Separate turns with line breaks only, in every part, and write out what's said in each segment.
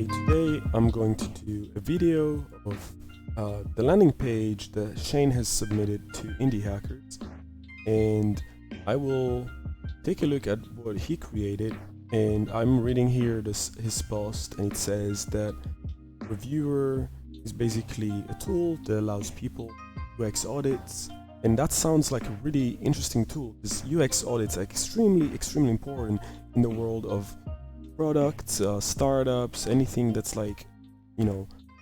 Hey, today I'm going to do a video of the landing page that Shane has submitted to Indie Hackers, and I will take a look at what he created. And I'm reading here his post, and it says that Reviewer is basically a tool that allows people UX audits, and that sounds like a really interesting tool because UX audits are extremely important in the world of products, startups, anything that's like,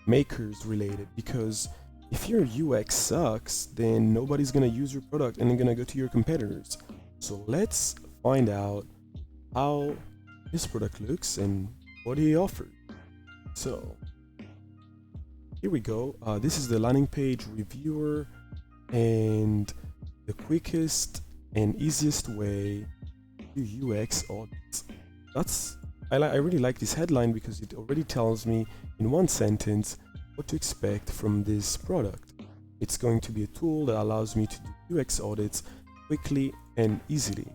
makers related. Because if your UX sucks, then nobody's gonna use your product and they're gonna go to your competitors. So let's find out how his product looks and what he offered. So here we go. This is the landing page reviewer and the quickest and easiest way to UX audits. I really like this headline because it already tells me in one sentence what to expect from this product. It's going to be a tool that allows me to do UX audits quickly and easily.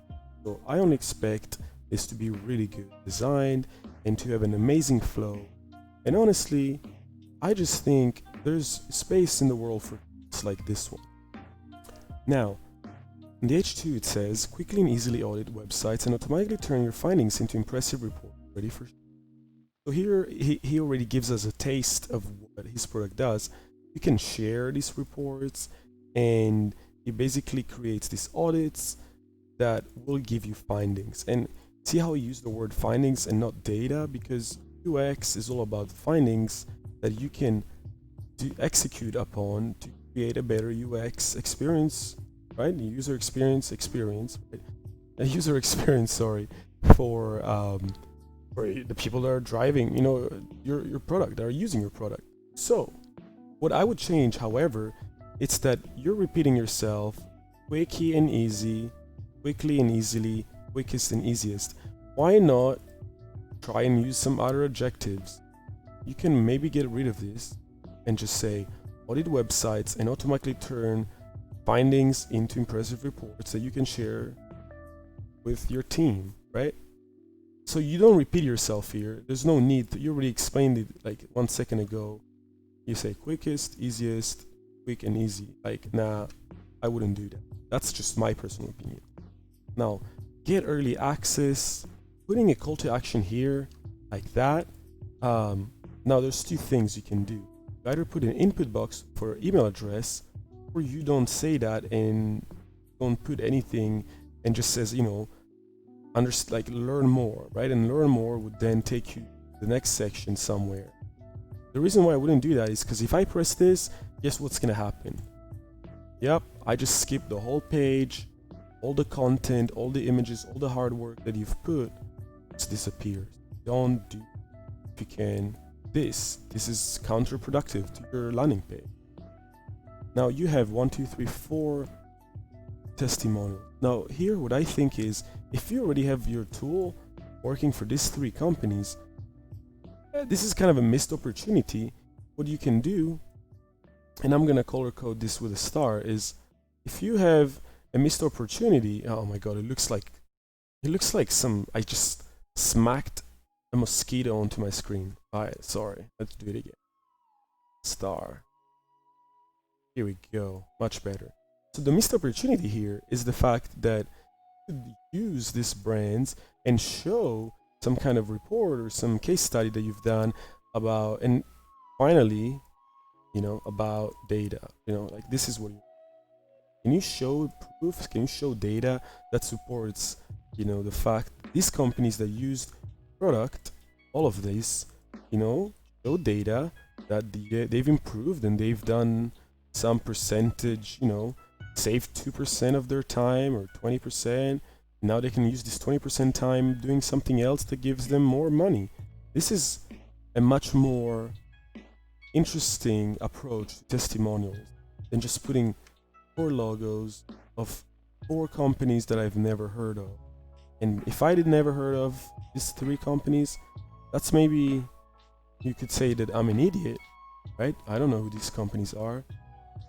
So I only expect this to be really good designed and to have an amazing flow. And honestly, I just think there's space in the world for tools like this one. Now, in the H2 it says, quickly and easily audit websites and automatically turn your findings into impressive reports ready for. So here he already gives us a taste of what his product does. You can share these reports, and he basically creates these audits that will give you findings. And see how he used the word findings and not data, because UX is all about findings that you can execute upon to create a better UX experience, right? User experience, right? A user experience, sorry, for the people that are driving, your product, that are using your product. So what I would change, however, it's that you're repeating yourself quickly and easily, quickest and easiest. Why not try and use some other adjectives? You can maybe get rid of this and just say audit websites and automatically turn findings into impressive reports that you can share with your team, right? So you don't repeat yourself here. There's no need you already explained it like 1 second ago. You say quickest, easiest, quick and easy. Like, nah, I wouldn't do that. That's just my personal opinion. Now, get early access, putting a call to action here like that. Now there's two things you can do. You either put an input box for email address, or you don't say that and don't put anything and just says, learn more, right? And learn more would then take you to the next section somewhere. The reason why I wouldn't do that is because if I press this, guess what's gonna happen? Yep, I just skip the whole page, all the content, all the images, all the hard work that you've put just disappears. Don't do, if you can, this is counterproductive to your landing page. Now you have 1, 2, 3, 4 testimonials. Now here what I think is, if you already have your tool working for these 3 companies, this is kind of a missed opportunity. What you can do, and I'm gonna color code this with a star, is if you have a missed opportunity, oh my god, it looks like I just smacked a mosquito onto my screen. Alright, sorry, let's do it again. Star. Here we go, much better. So the missed opportunity here is the fact that you could use these brands and show some kind of report or some case study that you've done about, and finally, about data. Like this is what can you show proof? Can you show data that supports, the fact these companies that used product, all of this, show data that they've improved and they've done some percentage, saved 2% of their time or 20%. Now they can use this 20% time doing something else that gives them more money. This is a much more interesting approach to testimonials than just putting 4 logos of 4 companies that I've never heard of. And if I did never heard of these 3 companies, that's maybe you could say that I'm an idiot, right? I don't know who these companies are,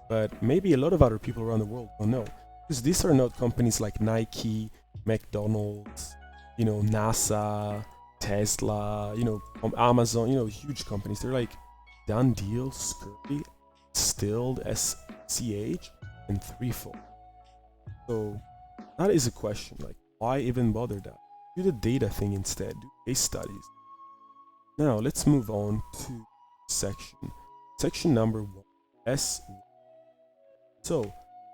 but maybe a lot of other people around the world don't know, because these are not companies like Nike, McDonald's, NASA, Tesla, you know, from Amazon, you know, huge companies. They're like done deal, scurry, stilled, SCH, and threefold. So that is a question. Like, why even bother that? Do the data thing instead. Do case studies. Now let's move on to section number 1, S. So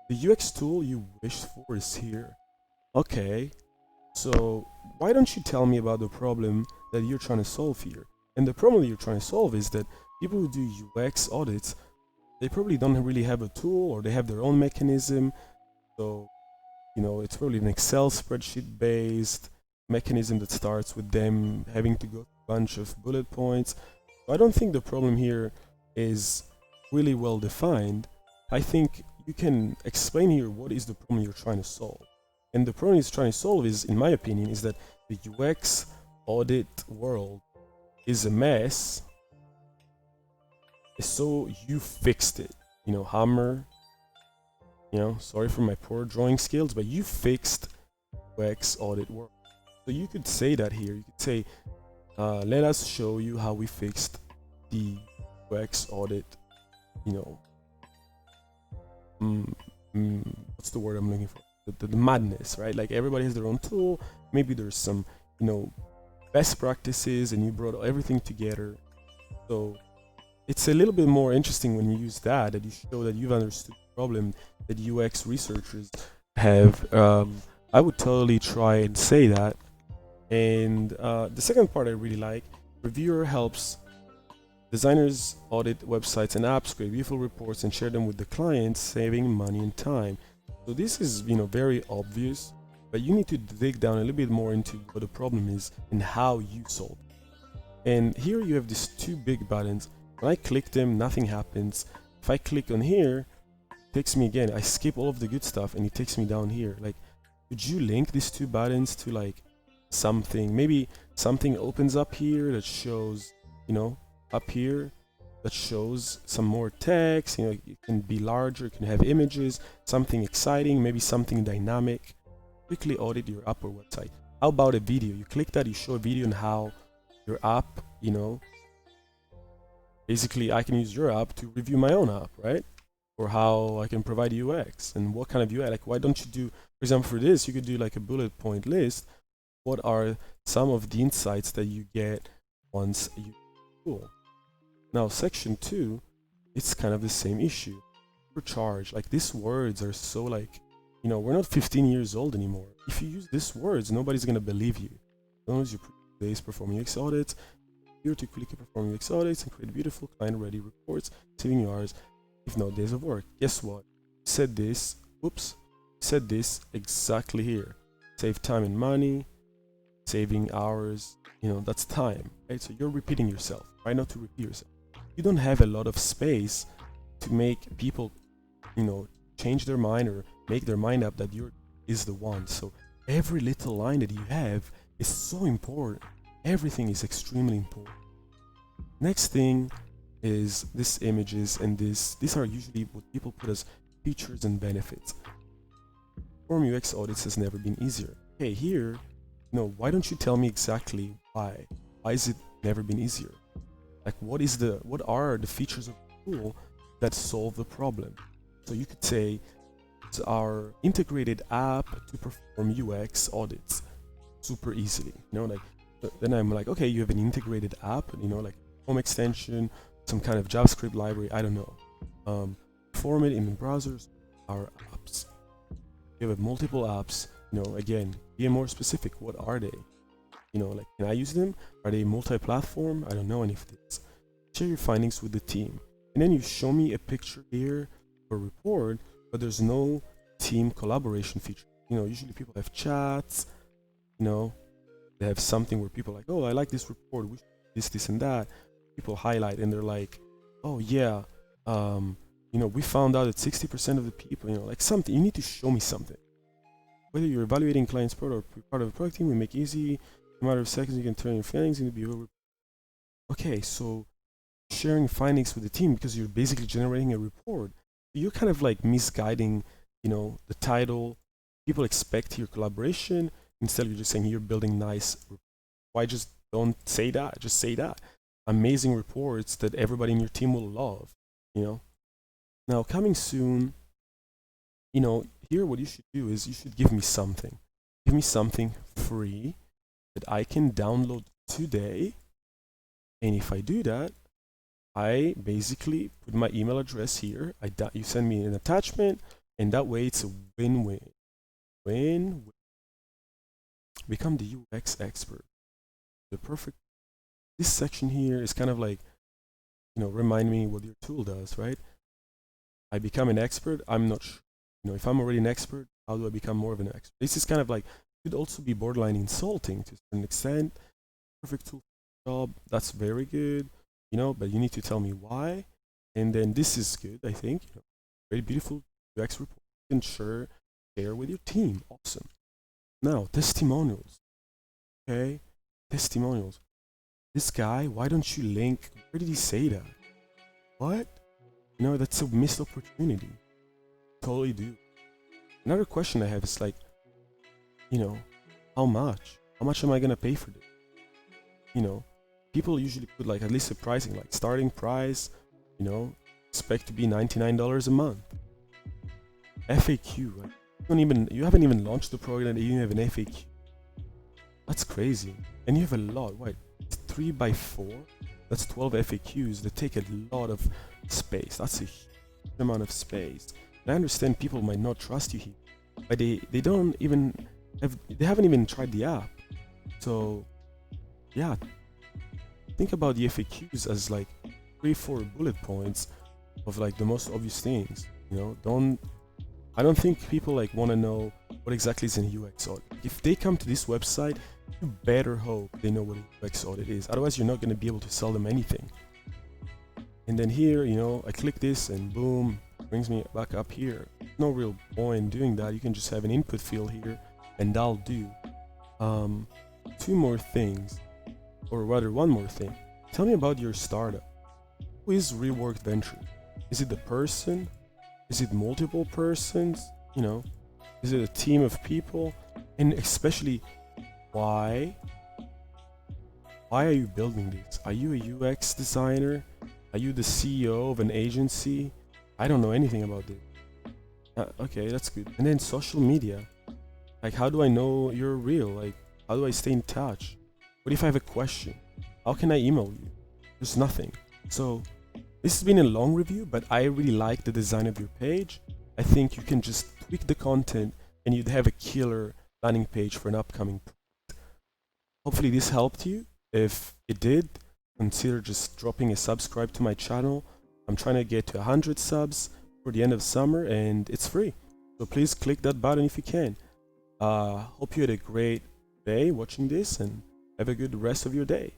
the UX tool you wished for is here. Okay, so why don't you tell me about the problem that you're trying to solve here? And the problem that you're trying to solve is that people who do UX audits, they probably don't really have a tool, or they have their own mechanism. So, you know, it's probably an Excel spreadsheet based mechanism that starts with them having to go through a bunch of bullet points. I don't think the problem here is really well defined. I think you can explain here what is the problem you're trying to solve. And the problem he's trying to solve is, in my opinion, is that the UX audit world is a mess. So you fixed it. You know, Hammer, you know, sorry for my poor drawing skills, but you fixed UX audit world. So you could say that here. You could say, let us show you how we fixed the UX audit, you know, what's the word I'm looking for? The madness, right? Like, everybody has their own tool. Maybe there's some, you know, best practices, and you brought everything together. So it's a little bit more interesting when you use that you show that you've understood the problem that UX researchers have. I would totally try and say that. And the second part I really like, reviewer helps designers audit websites and apps, create beautiful reports, and share them with the clients, saving money and time. So this is, you know, very obvious, but you need to dig down a little bit more into what the problem is and how you solve it. And here you have these two big buttons. When I click them, nothing happens. If I click on here, it takes me again. I skip all of the good stuff and it takes me down here. Like, could you link these two buttons to like something? Maybe something opens up here that shows, you know, up here that shows some more text. You know, it can be larger, it can have images, something exciting, maybe something dynamic. Quickly audit your app or website. How about a video? You click that, you show a video on how your app, you know, basically I can use your app to review my own app, right? Or how I can provide UX and what kind of UI. Like, why don't you do, for example, for this, you could do like a bullet point list. What are some of the insights that you get once you use the tool? Now, section 2, it's kind of the same issue. For charge, like, these words are so like, you know, we're not 15 years old anymore. If you use these words, nobody's gonna believe you. As long as you days performing UX audits, here to quickly perform UX audits and create beautiful client-ready reports, saving you hours, if not days of work. Guess what? Said this. Oops. Said this exactly here. Save time and money. Saving hours. You know, that's time, right? So you're repeating yourself. Try not to repeat yourself. You don't have a lot of space to make people, you know, change their mind or make their mind up that you're is the one. So every little line that you have is so important. Everything is extremely important. Next thing is this images, and these are usually what people put as features and benefits. Perform UX audits has never been easier. Okay, here, no, why don't you tell me exactly why? Why is it never been easier? Like, what are the features of the tool that solve the problem? So you could say it's our integrated app to perform UX audits super easily. You know, like, then I'm like, okay, you have an integrated app, you know, like home extension, some kind of JavaScript library, I don't know. Perform it in browsers, our apps. You have multiple apps, you know, again, be more specific. What are they? You know, like, can I use them? Are they multi-platform? I don't know any of this. Share your findings with the team. And then you show me a picture here for a report, but there's no team collaboration feature. You know, usually people have chats, you know, they have something where people are like, oh, I like this report, we should do this and that. People highlight and they're like, oh yeah, you know, we found out that 60% of the people, you know, like something, you need to show me something. Whether you're evaluating client's product or part of a product team, we make easy. In a matter of seconds, you can turn your findings into behavioral. Okay, so sharing findings with the team because you're basically generating a report. You're kind of like misguiding, you know, the title. People expect your collaboration. Instead, you're just saying you're building nice. Why just Don't say that. Just say that. Amazing reports that everybody in your team will love. You know. Now coming soon. You know, here what you should do is you should give me something. Give me something free that I can download today. And if I do that, I basically put my email address here. You send me an attachment, and that way it's a win-win. Win-win. Become the UX expert. The perfect. This section here is kind of like, you know, remind me what your tool does, right? I become an expert. I'm not sure. You know, if I'm already an expert, how do I become more of an expert? This is kind of like, could also be borderline insulting to a certain extent. Perfect tool for the job. That's very good. You know, but you need to tell me why. And then this is good, I think. You know, very beautiful UX report. You can share with your team. Awesome. Now, testimonials. Okay, testimonials. This guy, why don't you link? Where did he say that? What? You know, that's a missed opportunity. Totally do. Another question I have is like, you know, how much? How much am I gonna pay for this? You know, people usually put like at least a pricing, like starting price, you know, expect to be $99 a month. FAQ, right? You haven't even launched the program and you have an FAQ. That's crazy. And you have a lot. What? 3 by 4? That's 12 FAQs that take a lot of space. That's a huge amount of space. And I understand people might not trust you here, but they haven't even tried the app. So yeah, think about the FAQs as like 3-4 bullet points of like the most obvious things. You know, I don't think people like want to know what exactly is an UX audit. If they come to this website, you better hope they know what an UX audit is. Otherwise, you're not going to be able to sell them anything. And then here, you know, I click this and boom, brings me back up here. No real point doing that. You can just have an input field here and that'll do. 2 more things, or rather 1 more thing. Tell me about your startup. Who is Reworked Venture? Is it the person? Is it multiple persons? You know, is it a team of people? And especially, why? Why are you building this? Are you a UX designer? Are you the CEO of an agency? I don't know anything about this. Okay, that's good. And then social media. Like, how do I know you're real? Like, how do I stay in touch? What if I have a question? How can I email you? There's nothing. So this has been a long review, but I really like the design of your page. I think you can just tweak the content and you'd have a killer landing page for an upcoming project. Hopefully this helped you. If it did, consider just dropping a subscribe to my channel. I'm trying to get to 100 subs for the end of summer and it's free. So please click that button if you can. Hope you had a great day watching this and have a good rest of your day.